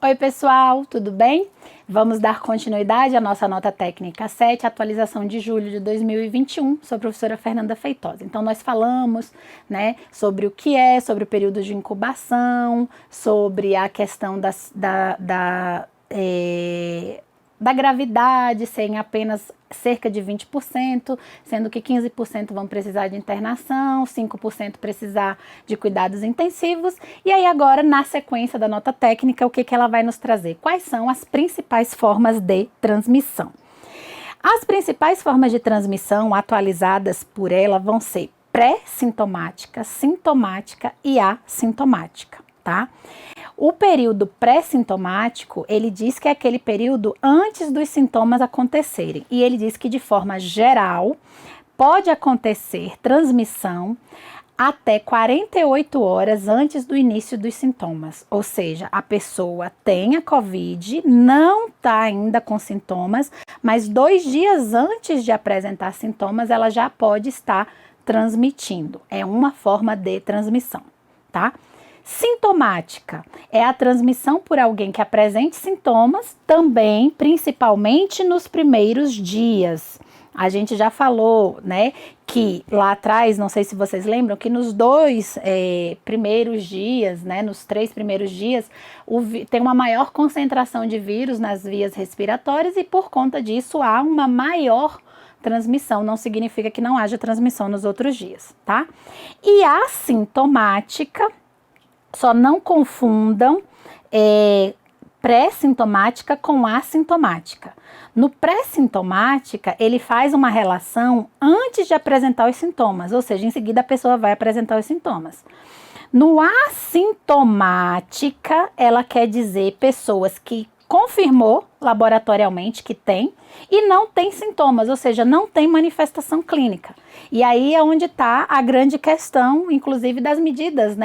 Oi pessoal, tudo bem? Vamos dar continuidade à nossa nota técnica 7, atualização de julho de 2021, sou a professora Fernanda Feitosa. Então nós falamos, sobre o que é, sobre o período de incubação, sobre a questão da gravidade ser em apenas cerca de 20%, sendo que 15% vão precisar de internação, 5% precisar de cuidados intensivos. E aí agora, na sequência da nota técnica, o que ela vai nos trazer? Quais são as principais formas de transmissão? As principais formas de transmissão atualizadas por ela vão ser pré-sintomática, sintomática e assintomática, tá? O período pré-sintomático, ele diz que é aquele período antes dos sintomas acontecerem. E ele diz que, de forma geral, pode acontecer transmissão até 48 horas antes do início dos sintomas. Ou seja, a pessoa tem a COVID, não está ainda com sintomas, mas 2 dias antes de apresentar sintomas, ela já pode estar transmitindo. É uma forma de transmissão, tá? Sintomática é a transmissão por alguém que apresente sintomas, também, principalmente nos primeiros dias. A gente já falou, que lá atrás, não sei se vocês lembram, que nos 2 primeiros dias, nos 3 primeiros dias, tem uma maior concentração de vírus nas vias respiratórias e por conta disso há uma maior transmissão. Não significa que não haja transmissão nos outros dias, tá? E a sintomática, só não confundam pré-sintomática com assintomática. No pré-sintomática, ele faz uma relação antes de apresentar os sintomas, ou seja, em seguida a pessoa vai apresentar os sintomas. No assintomática, ela quer dizer pessoas que confirmou laboratorialmente que tem e não tem sintomas, ou seja, não tem manifestação clínica. E aí é onde está a grande questão, inclusive das medidas,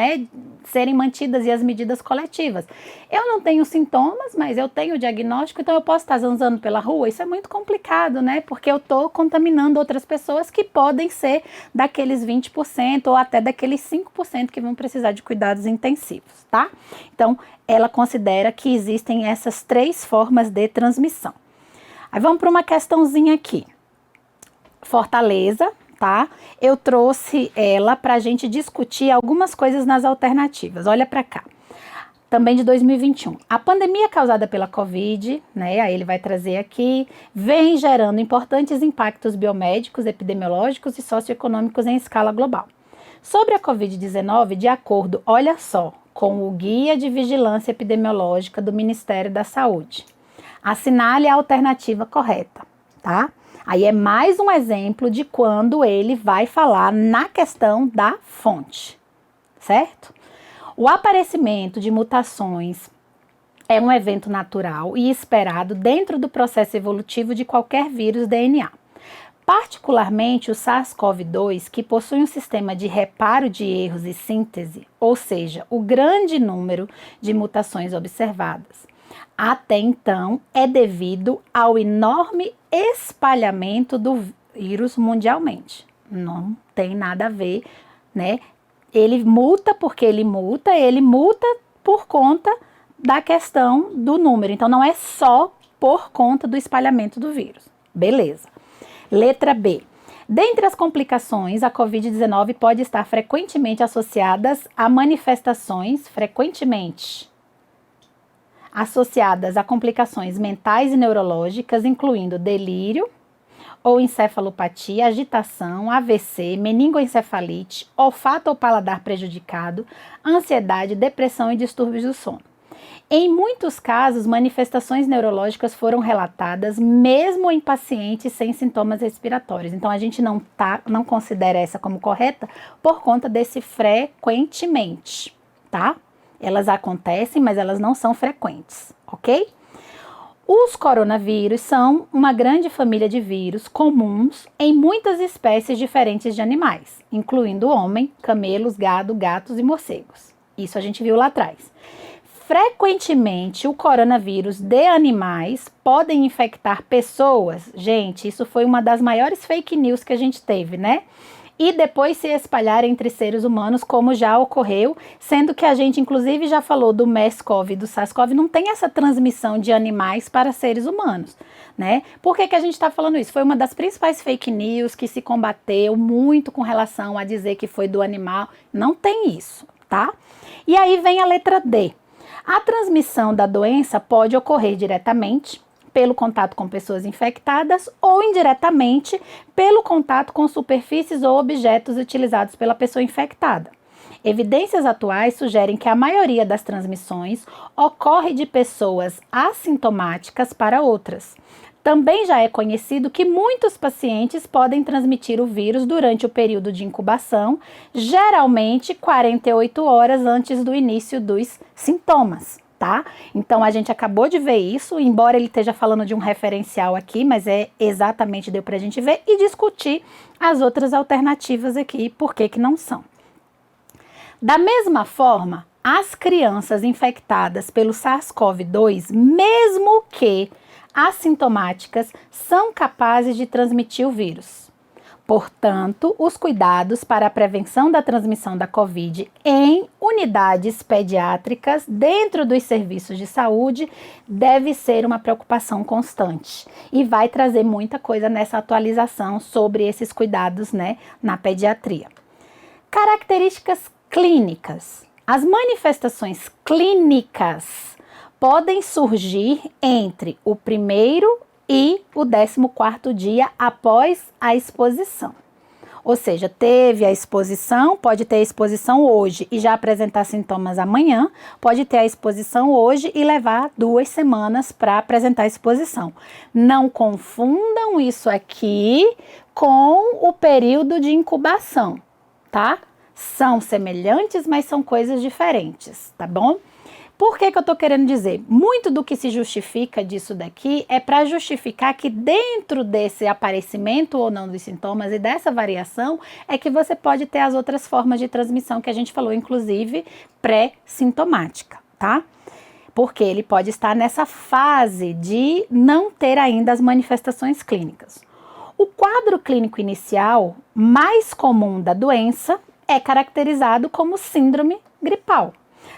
serem mantidas e as medidas coletivas. Eu não tenho sintomas, mas eu tenho o diagnóstico, então eu posso estar zanzando pela rua. Isso é muito complicado, porque eu estou contaminando outras pessoas que podem ser daqueles 20% ou até daqueles 5% que vão precisar de cuidados intensivos, tá? Então, ela considera que existem essas 3 formas de transmissão. Aí vamos para uma questãozinha aqui. Fortaleza, tá? Eu trouxe ela para a gente discutir algumas coisas nas alternativas. Olha para cá. Também de 2021. A pandemia causada pela Covid, aí ele vai trazer aqui, vem gerando importantes impactos biomédicos, epidemiológicos e socioeconômicos em escala global. Sobre a Covid-19, de acordo, olha só, com o Guia de Vigilância Epidemiológica do Ministério da Saúde. Assinale a alternativa correta, tá? Aí é mais um exemplo de quando ele vai falar na questão da fonte, certo? O aparecimento de mutações é um evento natural e esperado dentro do processo evolutivo de qualquer vírus DNA. Particularmente o SARS-CoV-2, que possui um sistema de reparo de erros e síntese, ou seja, o grande número de mutações observadas. Até então, é devido ao enorme espalhamento do vírus mundialmente. Não tem nada a ver, Ele muta porque ele muta por conta da questão do número. Então, não é só por conta do espalhamento do vírus. Beleza. Letra B. Dentre as complicações, a Covid-19 pode estar frequentemente associadas a manifestações, associadas a complicações mentais e neurológicas, incluindo delírio ou encefalopatia, agitação, AVC, meningoencefalite, olfato ou paladar prejudicado, ansiedade, depressão e distúrbios do sono. Em muitos casos, manifestações neurológicas foram relatadas mesmo em pacientes sem sintomas respiratórios. Então, a gente não considera essa como correta por conta desse frequentemente, tá? Elas acontecem, mas elas não são frequentes, ok? Os coronavírus são uma grande família de vírus comuns em muitas espécies diferentes de animais, incluindo homem, camelos, gado, gatos e morcegos. Isso a gente viu lá atrás. Frequentemente, o coronavírus de animais podem infectar pessoas. Gente, isso foi uma das maiores fake news que a gente teve, e depois se espalhar entre seres humanos, como já ocorreu, sendo que a gente inclusive já falou do MERS-CoV e do SARS-CoV, não tem essa transmissão de animais para seres humanos, né? Por que a gente está falando isso? Foi uma das principais fake news que se combateu muito com relação a dizer que foi do animal, não tem isso, tá? E aí vem a letra D. A transmissão da doença pode ocorrer diretamente pelo contato com pessoas infectadas ou indiretamente pelo contato com superfícies ou objetos utilizados pela pessoa infectada. Evidências atuais sugerem que a maioria das transmissões ocorre de pessoas assintomáticas para outras. Também já é conhecido que muitos pacientes podem transmitir o vírus durante o período de incubação, geralmente 48 horas antes do início dos sintomas, tá? Então a gente acabou de ver isso, embora ele esteja falando de um referencial aqui, mas exatamente deu pra gente ver e discutir as outras alternativas aqui, por que não são. Da mesma forma, as crianças infectadas pelo SARS-CoV-2, mesmo que assintomáticas, são capazes de transmitir o vírus. Portanto, os cuidados para a prevenção da transmissão da Covid em unidades pediátricas dentro dos serviços de saúde deve ser uma preocupação constante e vai trazer muita coisa nessa atualização sobre esses cuidados, né, na pediatria. Características clínicas. As manifestações clínicas podem surgir entre o primeiro e o 14º dia após a exposição. Ou seja, teve a exposição, pode ter a exposição hoje e já apresentar sintomas amanhã, pode ter a exposição hoje e levar 2 semanas para apresentar a exposição. Não confundam isso aqui com o período de incubação, tá? São semelhantes, mas são coisas diferentes, tá bom? Por que eu tô querendo dizer? Muito do que se justifica disso daqui é para justificar que dentro desse aparecimento ou não dos sintomas e dessa variação é que você pode ter as outras formas de transmissão que a gente falou, inclusive pré-sintomática, tá? Porque ele pode estar nessa fase de não ter ainda as manifestações clínicas. O quadro clínico inicial mais comum da doença é caracterizado como síndrome gripal,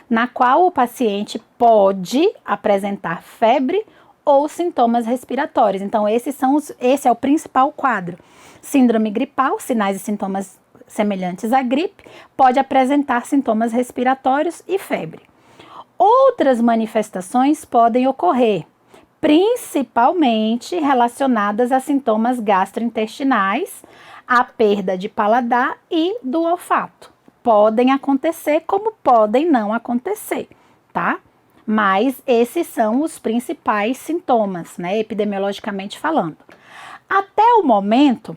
na qual o paciente pode apresentar febre ou sintomas respiratórios. Então, esse é o principal quadro. Síndrome gripal, sinais e sintomas semelhantes à gripe, pode apresentar sintomas respiratórios e febre. Outras manifestações podem ocorrer, principalmente relacionadas a sintomas gastrointestinais, a perda de paladar e do olfato. Podem acontecer como podem não acontecer, tá? Mas esses são os principais sintomas, né, epidemiologicamente falando. Até o momento,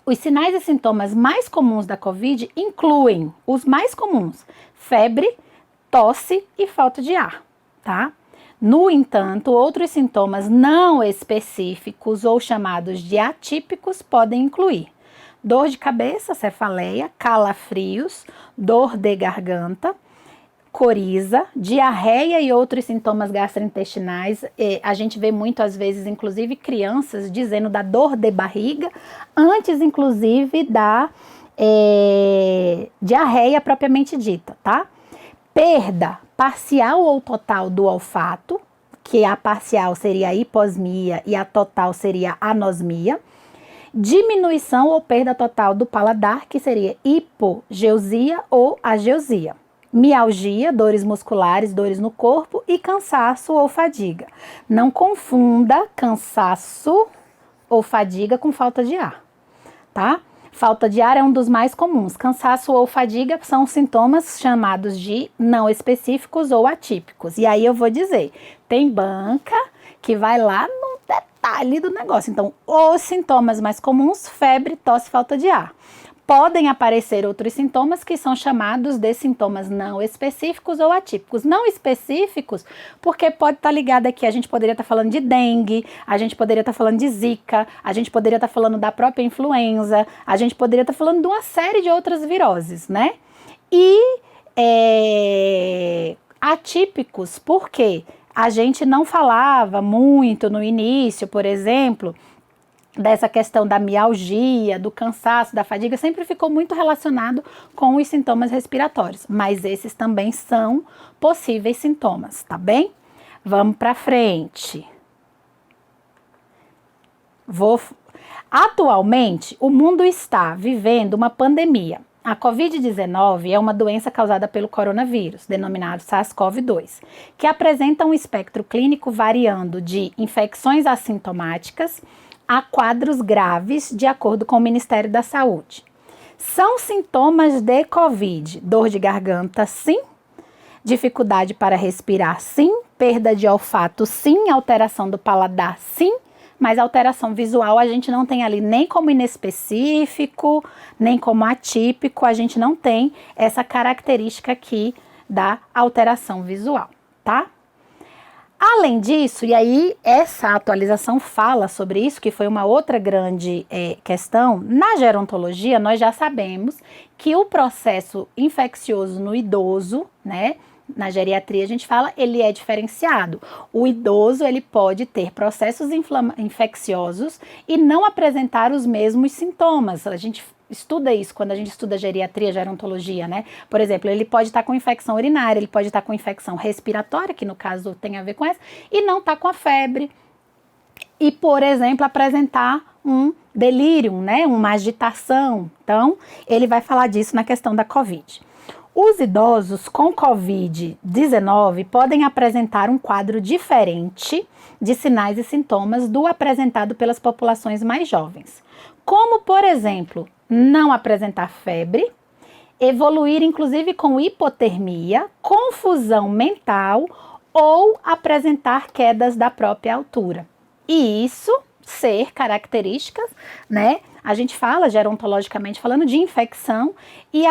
os sinais e sintomas mais comuns da Covid incluem os mais comuns: febre, tosse e falta de ar, tá? No entanto, outros sintomas não específicos ou chamados de atípicos podem incluir dor de cabeça, cefaleia, calafrios, dor de garganta, coriza, diarreia e outros sintomas gastrointestinais. A gente vê muito, às vezes, inclusive, crianças dizendo da dor de barriga, antes, inclusive, da diarreia propriamente dita, tá? Perda parcial ou total do olfato, que a parcial seria a hiposmia e a total seria a anosmia. Diminuição ou perda total do paladar, que seria hipogeusia ou ageusia. Mialgia, dores musculares, dores no corpo e cansaço ou fadiga. Não confunda cansaço ou fadiga com falta de ar, tá? Falta de ar é um dos mais comuns. Cansaço ou fadiga são sintomas chamados de não específicos ou atípicos. E aí eu vou dizer, tem banca que vai lá no detalhe do negócio. Então, os sintomas mais comuns, febre, tosse, falta de ar. Podem aparecer outros sintomas que são chamados de sintomas não específicos ou atípicos. Não específicos, porque pode estar ligado aqui, a gente poderia estar falando de dengue, a gente poderia estar falando de zika, a gente poderia estar falando da própria influenza, a gente poderia estar falando de uma série de outras viroses, né? E atípicos, porque a gente não falava muito no início, por exemplo, dessa questão da mialgia, do cansaço, da fadiga, sempre ficou muito relacionado com os sintomas respiratórios, mas esses também são possíveis sintomas, tá bem? Vamos para frente. Atualmente, o mundo está vivendo uma pandemia. A Covid-19 é uma doença causada pelo coronavírus, denominado SARS-CoV-2, que apresenta um espectro clínico variando de infecções assintomáticas a quadros graves, de acordo com o Ministério da Saúde. São sintomas de Covid: dor de garganta, sim; dificuldade para respirar, sim; perda de olfato, sim; alteração do paladar, sim; mas alteração visual a gente não tem ali nem como inespecífico, nem como atípico, a gente não tem essa característica aqui da alteração visual, tá? Além disso, e aí essa atualização fala sobre isso, que foi uma outra grande questão, na gerontologia nós já sabemos que o processo infeccioso no idoso, né, na geriatria a gente fala, ele é diferenciado. O idoso, ele pode ter processos infecciosos e não apresentar os mesmos sintomas. A gente estuda isso quando a gente estuda geriatria, gerontologia, né? Por exemplo, ele pode estar com infecção urinária, ele pode estar com infecção respiratória, que no caso tem a ver com essa, e não estar com a febre. E, por exemplo, apresentar um delírio, né? Uma agitação. Então, ele vai falar disso na questão da COVID. Os idosos com Covid-19 podem apresentar um quadro diferente de sinais e sintomas do apresentado pelas populações mais jovens, como, por exemplo, não apresentar febre, evoluir inclusive com hipotermia, confusão mental ou apresentar quedas da própria altura. E isso ser características, né? A gente fala, gerontologicamente falando, de infecção e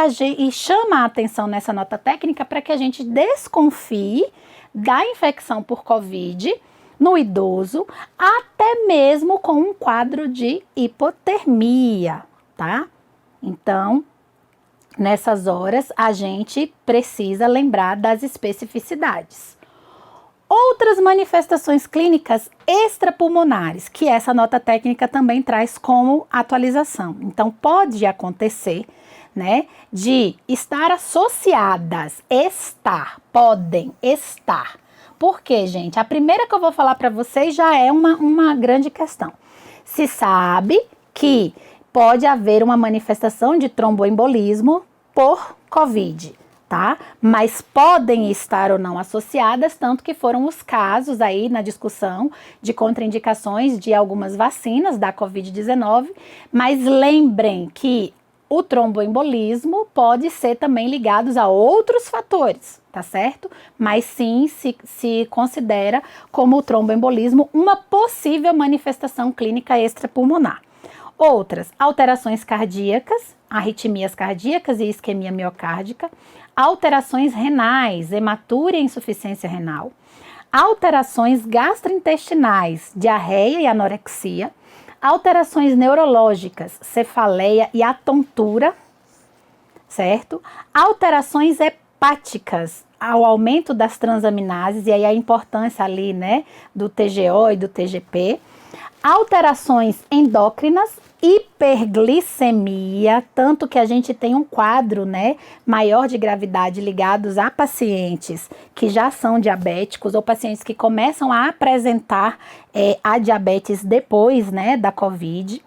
chama a atenção nessa nota técnica para que a gente desconfie da infecção por Covid no idoso, até mesmo com um quadro de hipotermia, tá? Então, nessas horas, a gente precisa lembrar das especificidades. Outras manifestações clínicas extrapulmonares, que essa nota técnica também traz como atualização. Então, pode acontecer, né, de estar associadas, podem estar. Por quê, gente? A primeira que eu vou falar para vocês já é uma grande questão. Se sabe que pode haver uma manifestação de tromboembolismo por COVID, tá? Mas podem estar ou não associadas, tanto que foram os casos aí na discussão de contraindicações de algumas vacinas da Covid-19, mas lembrem que o tromboembolismo pode ser também ligado a outros fatores, tá certo? Mas sim se considera como o tromboembolismo uma possível manifestação clínica extrapulmonar. Outras, alterações cardíacas, arritmias cardíacas e isquemia miocárdica, alterações renais, hematúria e insuficiência renal, alterações gastrointestinais, diarreia e anorexia, alterações neurológicas, cefaleia e atontura, certo? Alterações hepáticas, ao aumento das transaminases, e aí a importância ali, né, do TGO e do TGP, alterações endócrinas, hiperglicemia, tanto que a gente tem um quadro, né, maior de gravidade ligados a pacientes que já são diabéticos ou pacientes que começam a apresentar a diabetes depois, né, da COVID.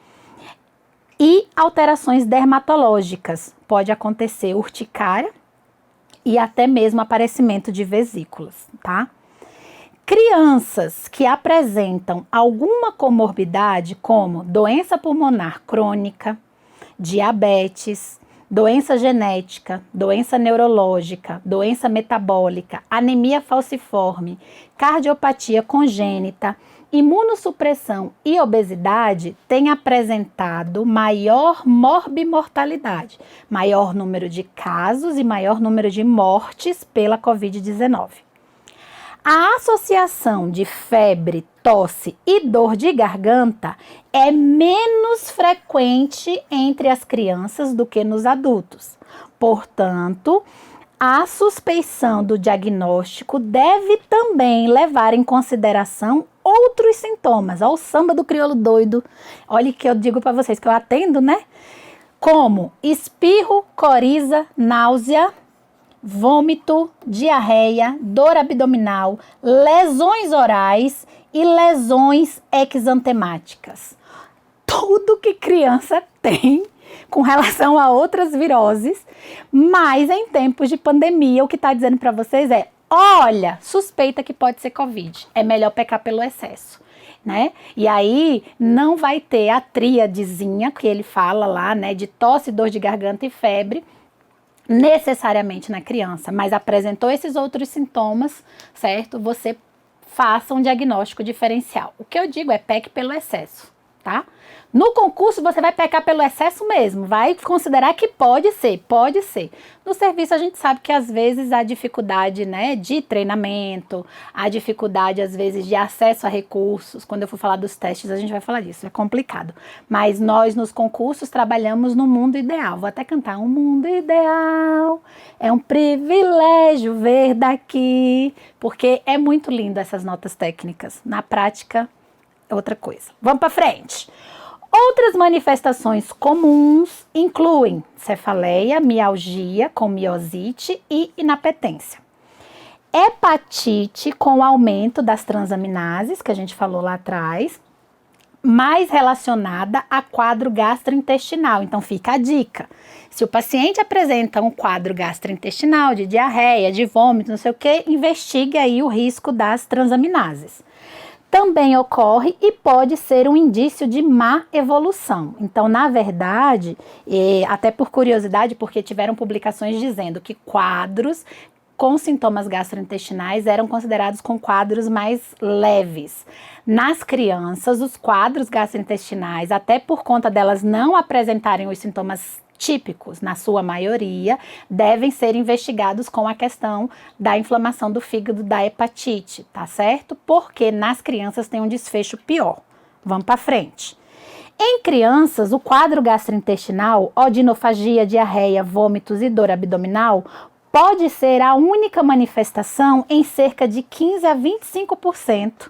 E alterações dermatológicas, pode acontecer urticária e até mesmo aparecimento de vesículas, tá? Crianças que apresentam alguma comorbidade, como doença pulmonar crônica, diabetes, doença genética, doença neurológica, doença metabólica, anemia falciforme, cardiopatia congênita, imunossupressão e obesidade, têm apresentado maior morbimortalidade, maior número de casos e maior número de mortes pela Covid-19. A associação de febre, tosse e dor de garganta é menos frequente entre as crianças do que nos adultos. Portanto, a suspeição do diagnóstico deve também levar em consideração outros sintomas. Olha o samba do crioulo doido. Olha que eu digo para vocês que eu atendo, né? Como espirro, coriza, náusea, vômito, diarreia, dor abdominal, lesões orais e lesões exantemáticas. Tudo que criança tem com relação a outras viroses, mas em tempos de pandemia, o que está dizendo para vocês é, olha, suspeita que pode ser Covid, é melhor pecar pelo excesso, né? E aí não vai ter a tríadezinha que ele fala lá, né, de tosse, dor de garganta e febre, necessariamente na criança, mas apresentou esses outros sintomas, certo? Você faça um diagnóstico diferencial. O que eu digo é peque pelo excesso, tá? No concurso você vai pecar pelo excesso mesmo, vai considerar que pode ser, pode ser. No serviço a gente sabe que às vezes há dificuldade, né, de treinamento, há dificuldade às vezes de acesso a recursos. Quando eu for falar dos testes a gente vai falar disso, é complicado. Mas nós nos concursos trabalhamos no mundo ideal. Vou até cantar, um mundo ideal, é um privilégio ver daqui, porque é muito lindo essas notas técnicas. Na prática é outra coisa. Vamos para frente. Outras manifestações comuns incluem cefaleia, mialgia com miosite e inapetência. Hepatite com aumento das transaminases, que a gente falou lá atrás, mais relacionada a quadro gastrointestinal. Então fica a dica. Se o paciente apresenta um quadro gastrointestinal de diarreia, de vômito, não sei o que, investigue aí o risco das transaminases. Também ocorre e pode ser um indício de má evolução. Então, na verdade, até por curiosidade, porque tiveram publicações dizendo que quadros com sintomas gastrointestinais eram considerados com quadros mais leves. Nas crianças, os quadros gastrointestinais, até por conta delas não apresentarem os sintomas típicos, na sua maioria, devem ser investigados com a questão da inflamação do fígado, da hepatite, tá certo? Porque nas crianças tem um desfecho pior. Vamos para frente. Em crianças, o quadro gastrointestinal, odinofagia, diarreia, vômitos e dor abdominal pode ser a única manifestação em cerca de 15 a 25%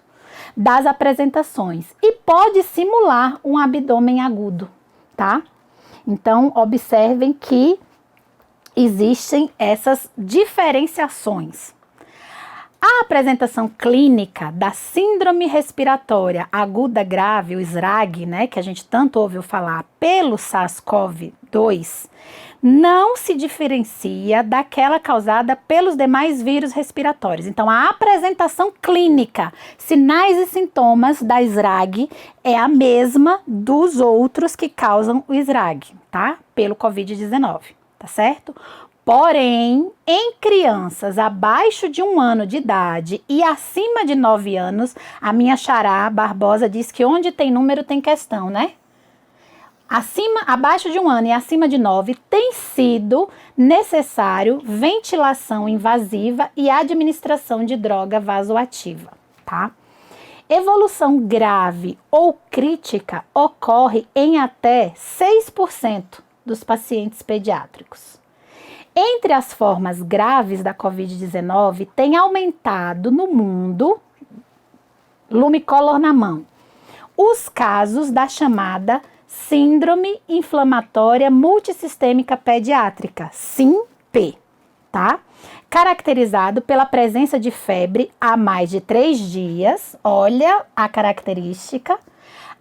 das apresentações e pode simular um abdômen agudo, tá? Então, observem que existem essas diferenciações. A apresentação clínica da síndrome respiratória aguda grave, o SRAG, né, que a gente tanto ouviu falar, pelo SARS-CoV-2, não se diferencia daquela causada pelos demais vírus respiratórios. Então, a apresentação clínica, sinais e sintomas da SRAG é a mesma dos outros que causam o SRAG, tá? Pelo Covid-19, tá certo? Porém, em crianças abaixo de 1 ano de idade e acima de 9 anos, a minha xará Barbosa diz que onde tem número tem questão, né? Abaixo de 1 ano e acima de 9, tem sido necessário ventilação invasiva e administração de droga vasoativa, tá? Evolução grave ou crítica ocorre em até 6% dos pacientes pediátricos. Entre as formas graves da Covid-19, tem aumentado no mundo, lumicolor na mão, os casos da chamada Síndrome Inflamatória Multissistêmica Pediátrica, SINP, tá? Caracterizado pela presença de febre há mais de 3 dias, olha a característica,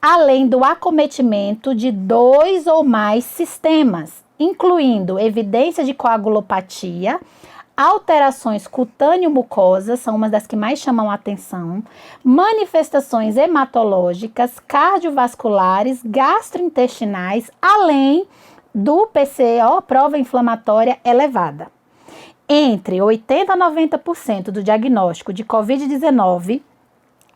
além do acometimento de 2 ou mais sistemas, incluindo evidência de coagulopatia, alterações cutâneo-mucosas, são umas das que mais chamam a atenção, manifestações hematológicas, cardiovasculares, gastrointestinais, além do PCO, prova inflamatória elevada. Entre 80% a 90% do diagnóstico de Covid-19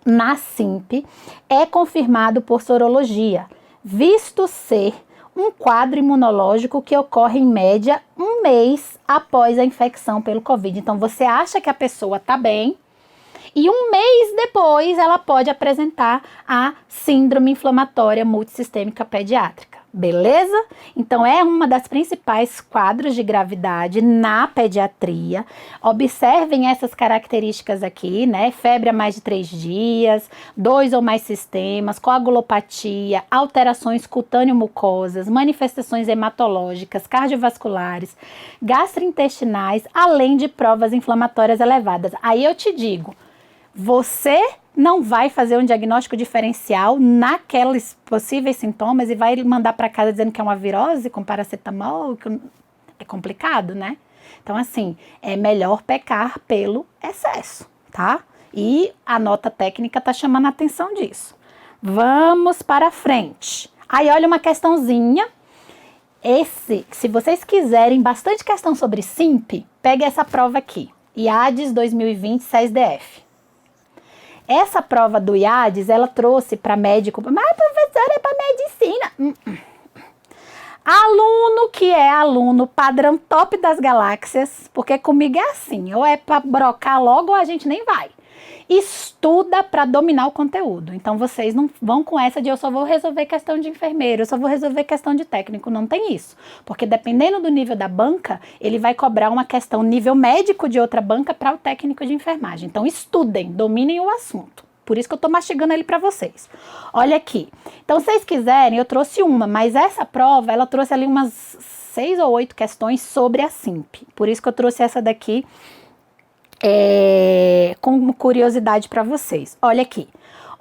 na SINP é confirmado por sorologia, visto ser um quadro imunológico que ocorre em média 1 mês após a infecção pelo Covid. Então, você acha que a pessoa está bem e 1 mês depois ela pode apresentar a síndrome inflamatória multissistêmica pediátrica. Beleza? Então, é uma das principais quadros de gravidade na pediatria. Observem essas características aqui, né? Febre a mais de 3 dias, 2 ou mais sistemas, coagulopatia, alterações cutâneo-mucosas, manifestações hematológicas, cardiovasculares, gastrointestinais, além de provas inflamatórias elevadas. Aí eu te digo, você não vai fazer um diagnóstico diferencial naqueles possíveis sintomas e vai mandar para casa dizendo que é uma virose com paracetamol, é complicado, né? Então, assim, é melhor pecar pelo excesso, tá? E a nota técnica tá chamando a atenção disso. Vamos para frente. Aí, olha uma questãozinha. Se vocês quiserem bastante questão sobre SIMP, pegue essa prova aqui. IADES 2020 SESDF. Essa prova do IADES, ela trouxe para médico, mas professora, é para medicina. Aluno que é aluno padrão top das galáxias, porque comigo é assim, ou é para brocar logo ou a gente nem vai. Estuda para dominar o conteúdo. Então, vocês não vão com essa de eu só vou resolver questão de enfermeiro, eu só vou resolver questão de técnico. Não tem isso. Porque dependendo do nível da banca, ele vai cobrar uma questão nível médico de outra banca para o técnico de enfermagem. Então, estudem, dominem o assunto. Por isso que eu tô mastigando ele para vocês. Olha aqui. Então, se vocês quiserem, eu trouxe uma, mas essa prova, ela trouxe ali umas 6 ou 8 questões sobre a SIMP. Por isso que eu trouxe essa daqui com curiosidade para vocês. Olha aqui.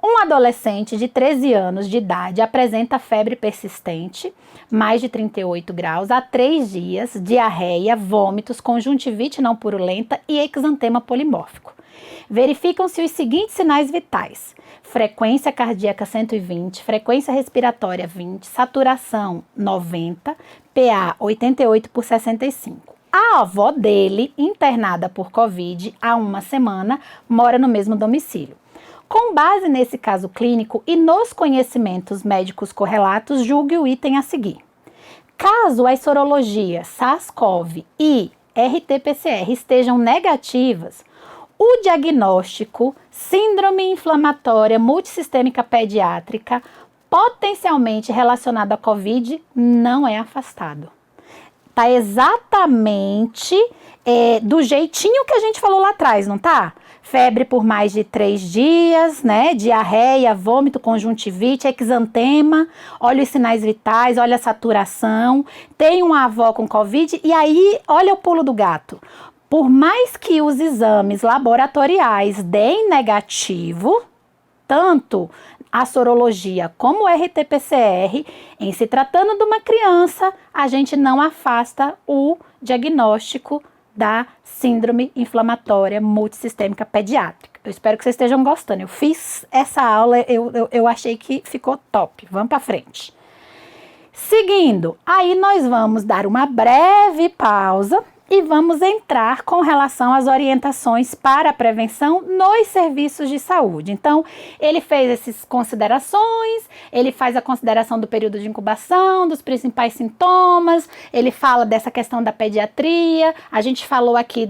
Um adolescente de 13 anos de idade apresenta febre persistente, mais de 38 graus, há 3 dias, diarreia, vômitos, conjuntivite não purulenta e exantema polimórfico. Verificam-se os seguintes sinais vitais: frequência cardíaca 120, frequência respiratória 20, saturação 90, PA 88/65. A avó dele, internada por Covid há 1 semana, mora no mesmo domicílio. Com base nesse caso clínico e nos conhecimentos médicos correlatos, julgue o item a seguir. Caso as sorologias SARS-CoV e RT-PCR estejam negativas, o diagnóstico síndrome inflamatória multissistêmica pediátrica potencialmente relacionado à Covid não é afastado. Tá exatamente do jeitinho que a gente falou lá atrás, não tá? Febre por mais de 3 dias, né? Diarreia, vômito, conjuntivite, exantema, olha os sinais vitais, olha a saturação, tem uma avó com Covid e aí, olha o pulo do gato. Por mais que os exames laboratoriais deem negativo, tanto a sorologia como o RT-PCR, em se tratando de uma criança, a gente não afasta o diagnóstico da síndrome inflamatória multissistêmica pediátrica. Eu espero que vocês estejam gostando. Eu fiz essa aula, eu achei que ficou top. Vamos para frente. Seguindo, aí nós vamos dar uma breve pausa e vamos entrar com relação às orientações para a prevenção nos serviços de saúde. Então, ele fez essas considerações, ele faz a consideração do período de incubação, dos principais sintomas, ele fala dessa questão da pediatria, a gente falou aqui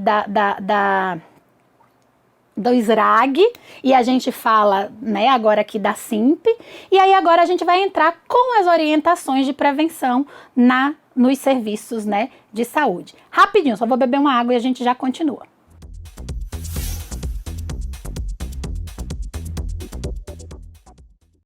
do SRAG, e a gente fala, né, agora aqui da SIMP, e aí agora a gente vai entrar com as orientações de prevenção nos serviços, né, de saúde. Rapidinho, só vou beber uma água e a gente já continua.